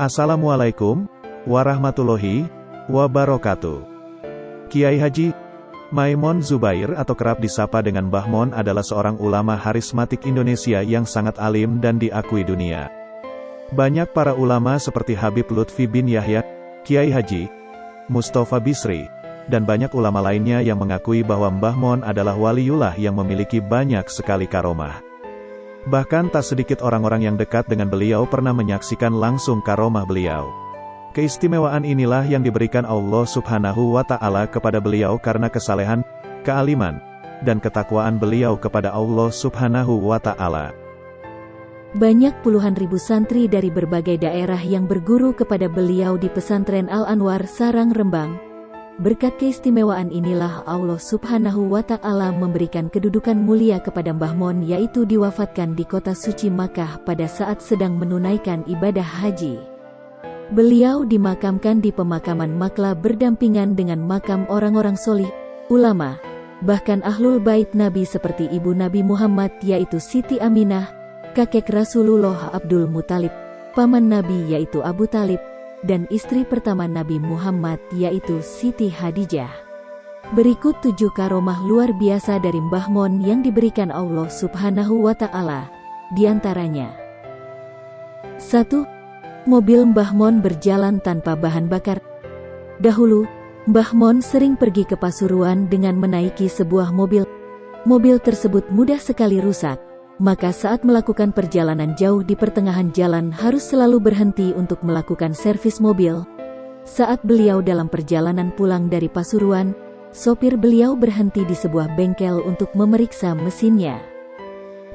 Assalamualaikum warahmatullahi wabarakatuh. Kiai Haji Maimun Zubair atau kerap disapa dengan Mbah Mon adalah seorang ulama harismatik Indonesia yang sangat alim dan diakui dunia. Banyak para ulama seperti Habib Lutfi bin Yahya, Kiai Haji Mustafa Bisri, dan banyak ulama lainnya yang mengakui bahwa Mbah Mon adalah waliullah yang memiliki banyak sekali karomah. Bahkan tak sedikit orang-orang yang dekat dengan beliau pernah menyaksikan langsung karomah beliau. Keistimewaan inilah yang diberikan Allah Subhanahu wa Ta'ala kepada beliau karena kesalehan, kealiman, dan ketakwaan beliau kepada Allah Subhanahu wa Ta'ala. Banyak puluhan ribu santri dari berbagai daerah yang berguru kepada beliau di pesantren Al-Anwar Sarang Rembang. Berkat keistimewaan inilah Allah Subhanahu wa Ta'ala memberikan kedudukan mulia kepada Mbah Mon, yaitu diwafatkan di kota suci Makkah pada saat sedang menunaikan ibadah haji. Beliau dimakamkan di pemakaman Makla berdampingan dengan makam orang-orang solih, ulama, bahkan ahlul bait Nabi seperti ibu Nabi Muhammad yaitu Siti Aminah, kakek Rasulullah Abdul Muthalib, paman Nabi yaitu Abu Talib, dan istri pertama Nabi Muhammad yaitu Siti Hadijah. Berikut 7 karomah luar biasa dari Mbah Mon yang diberikan Allah Subhanahu wa Ta'ala. Di antaranya: 1. Mobil Mbah Mon berjalan tanpa bahan bakar. Dahulu, Mbah Mon sering pergi ke Pasuruan dengan menaiki sebuah mobil. Mobil tersebut mudah sekali rusak. Maka saat melakukan perjalanan jauh di pertengahan jalan harus selalu berhenti untuk melakukan servis mobil. Saat beliau dalam perjalanan pulang dari Pasuruan, sopir beliau berhenti di sebuah bengkel untuk memeriksa mesinnya.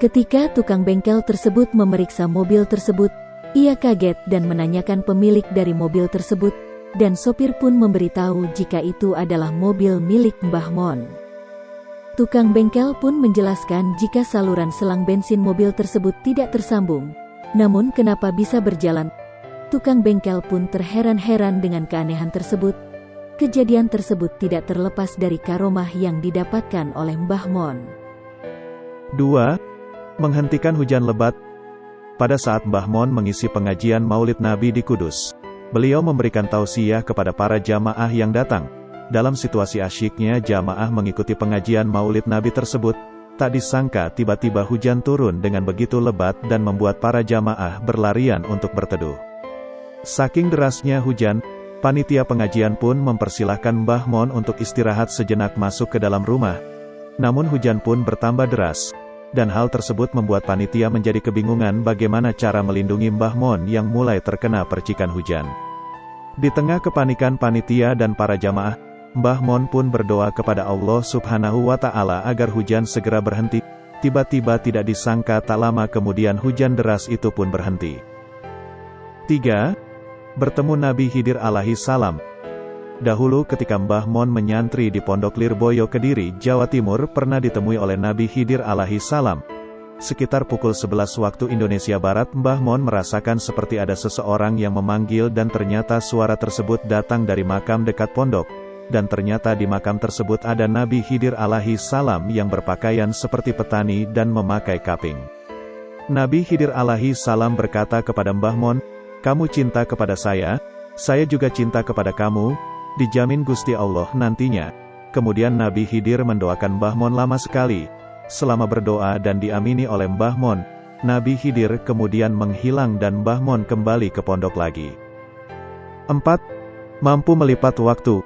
Ketika tukang bengkel tersebut memeriksa mobil tersebut, ia kaget dan menanyakan pemilik dari mobil tersebut, dan sopir pun memberitahu jika itu adalah mobil milik Mbah Mon. Tukang bengkel pun menjelaskan jika saluran selang bensin mobil tersebut tidak tersambung. Namun kenapa bisa berjalan? Tukang bengkel pun terheran-heran dengan keanehan tersebut. Kejadian tersebut tidak terlepas dari karomah yang didapatkan oleh Mbah Mon. 2. Menghentikan hujan lebat. Pada saat Mbah Mon mengisi pengajian Maulid Nabi di Kudus, beliau memberikan tausiah kepada para jamaah yang datang. Dalam situasi asyiknya jamaah mengikuti pengajian Maulid Nabi tersebut, tak disangka tiba-tiba hujan turun dengan begitu lebat dan membuat para jamaah berlarian untuk berteduh. Saking derasnya hujan, panitia pengajian pun mempersilahkan Mbah Mon untuk istirahat sejenak masuk ke dalam rumah. Namun hujan pun bertambah deras, dan hal tersebut membuat panitia menjadi kebingungan bagaimana cara melindungi Mbah Mon yang mulai terkena percikan hujan. Di tengah kepanikan panitia dan para jamaah, Mbah Mon pun berdoa kepada Allah Subhanahu wa Ta'ala agar hujan segera berhenti. Tiba-tiba tidak disangka tak lama kemudian hujan deras itu pun berhenti. 3. Bertemu Nabi Khidir alaihi salam. Dahulu ketika Mbah Mon menyantri di Pondok Lirboyo Kediri, Jawa Timur, pernah ditemui oleh Nabi Khidir alaihi salam. Sekitar pukul 11 waktu Indonesia Barat, Mbah Mon merasakan seperti ada seseorang yang memanggil dan ternyata suara tersebut datang dari makam dekat pondok. Dan ternyata di makam tersebut ada Nabi Khidir alaihi salam yang berpakaian seperti petani dan memakai kaping. Nabi Khidir alaihi salam berkata kepada Mbah Mon, "Kamu cinta kepada saya juga cinta kepada kamu, dijamin Gusti Allah nantinya." Kemudian Nabi Khidir mendoakan Mbah Mon lama sekali. Selama berdoa dan diamini oleh Mbah Mon, Nabi Khidir kemudian menghilang dan Mbah Mon kembali ke pondok lagi. 4. Mampu melipat waktu.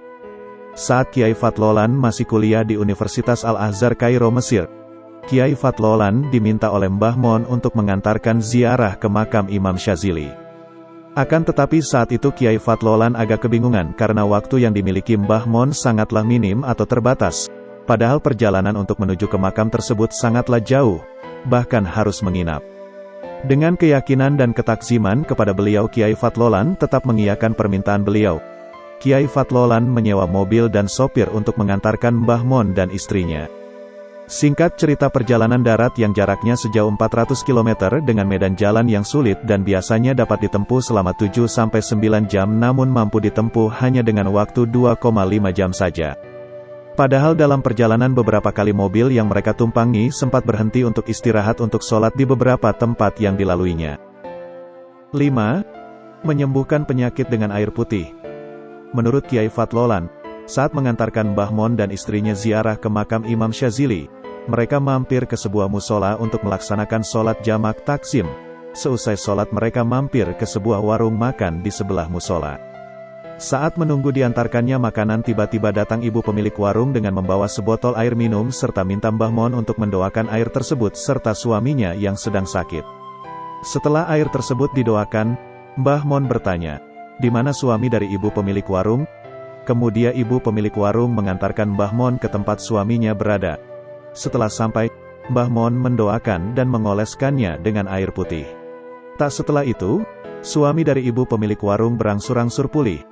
Saat Kiai Fatlolan masih kuliah di Universitas Al-Azhar Kairo, Mesir, Kiai Fatlolan diminta oleh Mbah Mon untuk mengantarkan ziarah ke makam Imam Syazili. Akan tetapi saat itu Kiai Fatlolan agak kebingungan karena waktu yang dimiliki Mbah Mon sangatlah minim atau terbatas. Padahal perjalanan untuk menuju ke makam tersebut sangatlah jauh, bahkan harus menginap. Dengan keyakinan dan ketakziman kepada beliau, Kiai Fatlolan tetap mengiyakan permintaan beliau. Kiai Fatlolan menyewa mobil dan sopir untuk mengantarkan Mbah Mon dan istrinya. Singkat cerita, perjalanan darat yang jaraknya sejauh 400 km dengan medan jalan yang sulit dan biasanya dapat ditempuh selama 7-9 jam namun mampu ditempuh hanya dengan waktu 2,5 jam saja. Padahal dalam perjalanan beberapa kali mobil yang mereka tumpangi sempat berhenti untuk istirahat untuk sholat di beberapa tempat yang dilaluinya. 5. Menyembuhkan penyakit dengan air putih. Menurut Kiai Fatlolan, saat mengantarkan Mbah Mon dan istrinya ziarah ke makam Imam Syazili, mereka mampir ke sebuah musola untuk melaksanakan sholat jamak taksim. Seusai sholat mereka mampir ke sebuah warung makan di sebelah musola. Saat menunggu diantarkannya makanan, tiba-tiba datang ibu pemilik warung dengan membawa sebotol air minum serta minta Mbah Mon untuk mendoakan air tersebut serta suaminya yang sedang sakit. Setelah air tersebut didoakan, Mbah Mon bertanya, "Di mana suami dari ibu pemilik warung?" Kemudian ibu pemilik warung mengantarkan Mbah Mon ke tempat suaminya berada. Setelah sampai, Mbah Mon mendoakan dan mengoleskannya dengan air putih. Tak setelah itu, suami dari ibu pemilik warung berangsur-angsur pulih.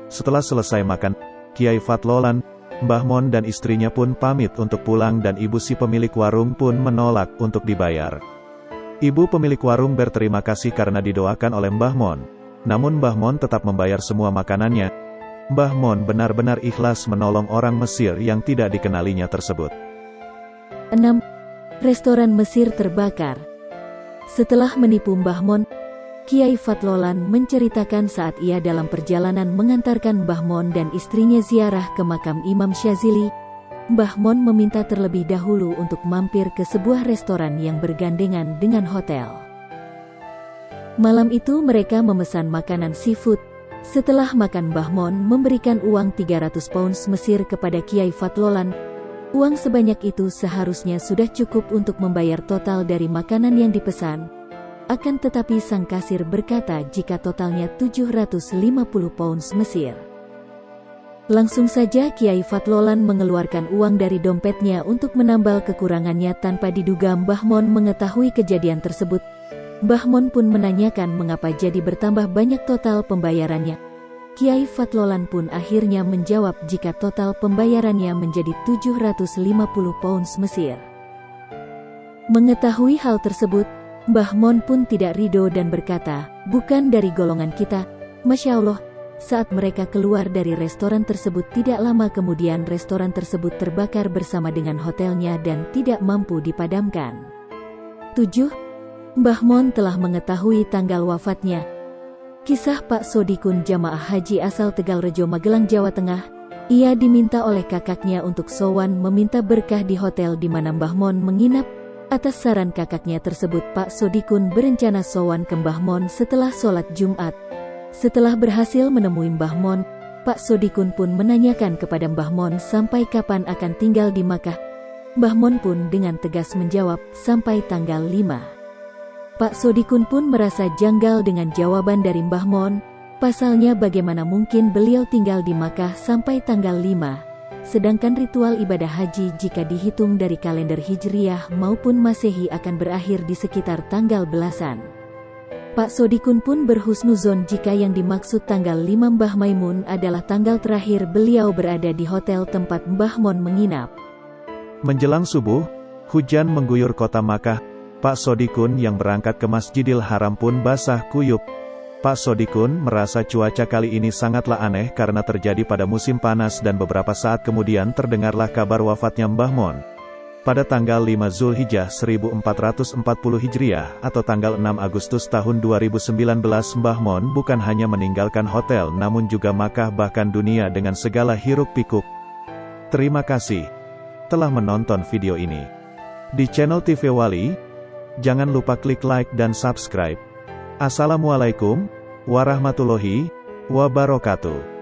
Setelah selesai makan, Kiai Fatlolan, Mbah Mon dan istrinya pun pamit untuk pulang dan ibu si pemilik warung pun menolak untuk dibayar. Ibu pemilik warung berterima kasih karena didoakan oleh Mbah Mon. Namun Mbah Mon tetap membayar semua makanannya. Mbah Mon benar-benar ikhlas menolong orang Mesir yang tidak dikenalinya tersebut. 6. Restoran Mesir terbakar. Setelah menipu Mbah Mon, Kiai Fatlolan menceritakan saat ia dalam perjalanan mengantarkan Mbah Mon dan istrinya ziarah ke makam Imam Syazili, Mbah Mon meminta terlebih dahulu untuk mampir ke sebuah restoran yang bergandengan dengan hotel. Malam itu mereka memesan makanan seafood. Setelah makan, Mbah Mon memberikan uang 300 pounds Mesir kepada Kiai Fatlolan. Uang sebanyak itu seharusnya sudah cukup untuk membayar total dari makanan yang dipesan. Akan tetapi sang kasir berkata jika totalnya 750 pounds Mesir. Langsung saja Kiai Fatlolan mengeluarkan uang dari dompetnya untuk menambal kekurangannya tanpa diduga Mbah Mon mengetahui kejadian tersebut. Mbah Mon pun menanyakan mengapa jadi bertambah banyak total pembayarannya. Kiai Fatlolan pun akhirnya menjawab jika total pembayarannya menjadi 750 pounds Mesir. Mengetahui hal tersebut, Mbah Mon pun tidak ridho dan berkata, "Bukan dari golongan kita." Masya Allah. Saat mereka keluar dari restoran tersebut tidak lama kemudian restoran tersebut terbakar bersama dengan hotelnya dan tidak mampu dipadamkan. 7. Mbah Mon telah mengetahui tanggal wafatnya. Kisah Pak Sodikun jamaah haji asal Tegalrejo Magelang Jawa Tengah. Ia diminta oleh kakaknya untuk sowan meminta berkah di hotel di mana Mbah Mon menginap. Atas saran kakaknya tersebut Pak Sodikun berencana sowan ke Mbah Mon setelah sholat Jumat. Setelah berhasil menemui Mbah Mon, Pak Sodikun pun menanyakan kepada Mbah Mon sampai kapan akan tinggal di Makkah. Mbah Mon pun dengan tegas menjawab, sampai tanggal 5. Pak Sodikun pun merasa janggal dengan jawaban dari Mbah Mon. Pasalnya bagaimana mungkin beliau tinggal di Makkah sampai tanggal 5, sedangkan ritual ibadah haji jika dihitung dari kalender Hijriyah maupun Masehi akan berakhir di sekitar tanggal belasan. Pak Sodikun pun berhusnuzon jika yang dimaksud tanggal 5 Mbah Maimun adalah tanggal terakhir beliau berada di hotel tempat Mbah Mon menginap. Menjelang subuh, hujan mengguyur kota Makkah. Pak Sodikun yang berangkat ke Masjidil Haram pun basah kuyup. Pak Sodikun merasa cuaca kali ini sangatlah aneh karena terjadi pada musim panas dan beberapa saat kemudian terdengarlah kabar wafatnya Mbah Mon. Pada tanggal 5 Zulhijjah 1440 Hijriah atau tanggal 6 Agustus tahun 2019 Mbah Mon bukan hanya meninggalkan hotel namun juga Makkah bahkan dunia dengan segala hiruk pikuk. Terima kasih telah menonton video ini. Di channel TV Wali, jangan lupa klik like dan subscribe. Assalamualaikum warahmatullahi wabarakatuh.